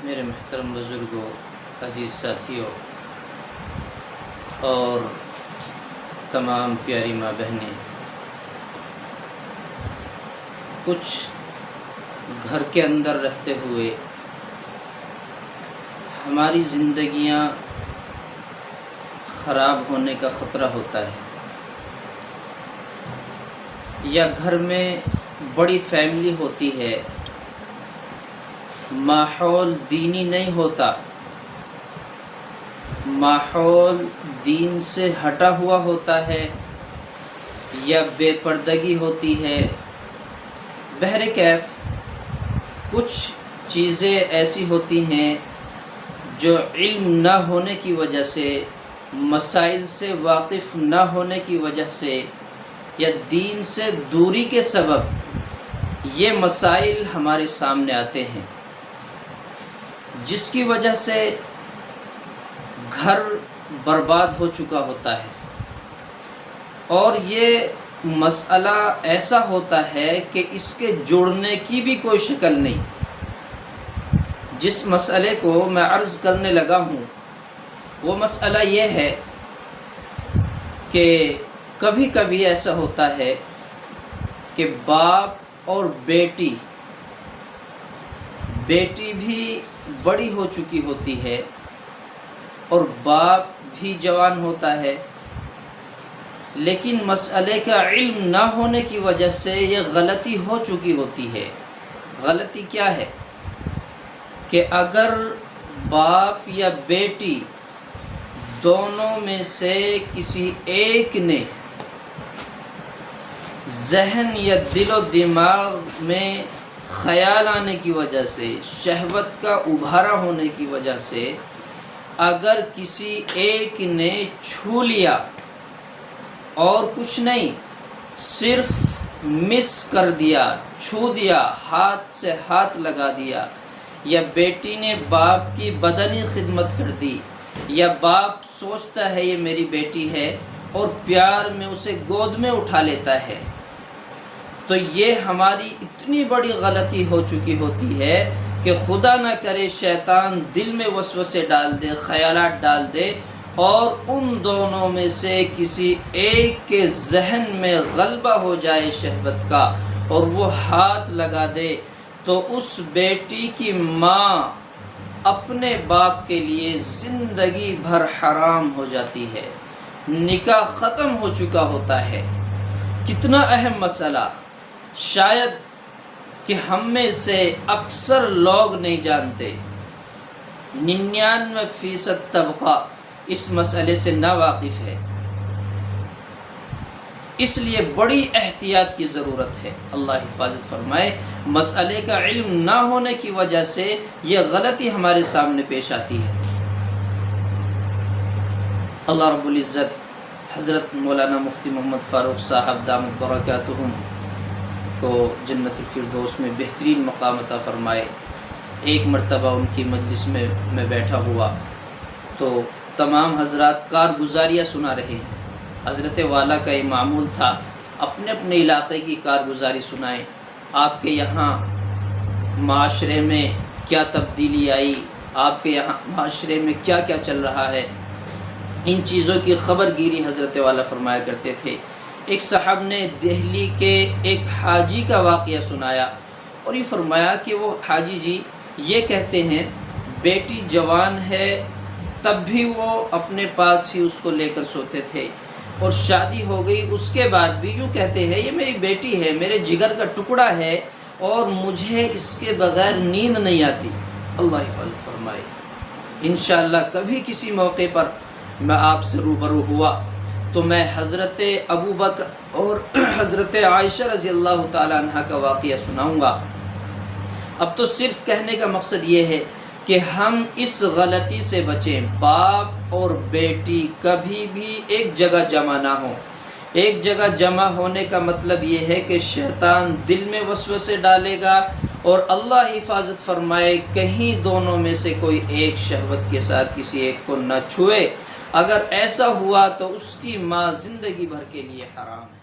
میرے محترم بزرگوں، عزیز ساتھیوں اور تمام پیاری ماں بہنیں، کچھ گھر کے اندر رہتے ہوئے ہماری زندگیاں خراب ہونے کا خطرہ ہوتا ہے، یا گھر میں بڑی فیملی ہوتی ہے، ماحول دینی نہیں ہوتا، ماحول دین سے ہٹا ہوا ہوتا ہے، یا بے پردگی ہوتی ہے۔ بہرکیف کچھ چیزیں ایسی ہوتی ہیں جو علم نہ ہونے کی وجہ سے، مسائل سے واقف نہ ہونے کی وجہ سے، یا دین سے دوری کے سبب یہ مسائل ہمارے سامنے آتے ہیں، جس کی وجہ سے گھر برباد ہو چکا ہوتا ہے۔ اور یہ مسئلہ ایسا ہوتا ہے کہ اس کے جڑنے کی بھی کوئی شکل نہیں۔ جس مسئلے کو میں عرض کرنے لگا ہوں وہ مسئلہ یہ ہے کہ کبھی کبھی ایسا ہوتا ہے کہ باپ اور بیٹی بھی بڑی ہو چکی ہوتی ہے اور باپ بھی جوان ہوتا ہے، لیکن مسئلے کا علم نہ ہونے کی وجہ سے یہ غلطی ہو چکی ہوتی ہے۔ غلطی کیا ہے کہ اگر باپ یا بیٹی دونوں میں سے کسی ایک نے ذہن یا دل و دماغ میں خیال آنے کی وجہ سے، شہوت کا ابھارا ہونے کی وجہ سے اگر کسی ایک نے چھو لیا اور کچھ نہیں، صرف مس کر دیا، چھو دیا، ہاتھ سے ہاتھ لگا دیا، یا بیٹی نے باپ کی بدنی خدمت کر دی، یا باپ سوچتا ہے یہ میری بیٹی ہے اور پیار میں اسے گود میں اٹھا لیتا ہے، تو یہ ہماری اتنی بڑی غلطی ہو چکی ہوتی ہے کہ خدا نہ کرے شیطان دل میں وسوسے ڈال دے، خیالات ڈال دے، اور ان دونوں میں سے کسی ایک کے ذہن میں غلبہ ہو جائے شہوت کا اور وہ ہاتھ لگا دے، تو اس بیٹی کی ماں اپنے باپ کے لیے زندگی بھر حرام ہو جاتی ہے، نکاح ختم ہو چکا ہوتا ہے۔ کتنا اہم مسئلہ، شاید کہ ہم میں سے اکثر لوگ نہیں جانتے، 99% طبقہ اس مسئلے سے نا واقف ہے، اس لیے بڑی احتیاط کی ضرورت ہے۔ اللہ حفاظت فرمائے، مسئلے کا علم نہ ہونے کی وجہ سے یہ غلطی ہمارے سامنے پیش آتی ہے۔ اللہ رب العزت حضرت مولانا مفتی محمد فاروق صاحب دامت برکاتہم کو جنت الفردوس میں بہترین مقام عطا فرمائے۔ ایک مرتبہ ان کی مجلس میں بیٹھا ہوا تو تمام حضرات کارگزاریاں سنا رہے ہیں۔ حضرت والا کا یہ معمول تھا اپنے اپنے علاقے کی کارگزاری سنائیں، آپ کے یہاں معاشرے میں کیا تبدیلی آئی، آپ کے یہاں معاشرے میں کیا کیا چل رہا ہے، ان چیزوں کی خبر گیری حضرت والا فرمایا کرتے تھے۔ ایک صاحب نے دہلی کے ایک حاجی کا واقعہ سنایا اور یہ فرمایا کہ وہ حاجی جی یہ کہتے ہیں بیٹی جوان ہے تب بھی وہ اپنے پاس ہی اس کو لے کر سوتے تھے، اور شادی ہو گئی اس کے بعد بھی یوں کہتے ہیں یہ میری بیٹی ہے، میرے جگر کا ٹکڑا ہے اور مجھے اس کے بغیر نیند نہیں آتی۔ اللہ حفاظت فرمائے۔ انشاءاللہ کبھی کسی موقع پر میں آپ سے روبرو ہوا تو میں حضرت ابو بکر اور حضرت عائشہ رضی اللہ تعالی عنہ کا واقعہ سناؤں گا۔ اب تو صرف کہنے کا مقصد یہ ہے کہ ہم اس غلطی سے بچیں، باپ اور بیٹی کبھی بھی ایک جگہ جمع نہ ہوں۔ ایک جگہ جمع ہونے کا مطلب یہ ہے کہ شیطان دل میں وسوسے ڈالے گا، اور اللہ حفاظت فرمائے کہیں دونوں میں سے کوئی ایک شہوت کے ساتھ کسی ایک کو نہ چھوئے۔ اگر ایسا ہوا تو اس کی ماں زندگی بھر کے لیے حرام ہے۔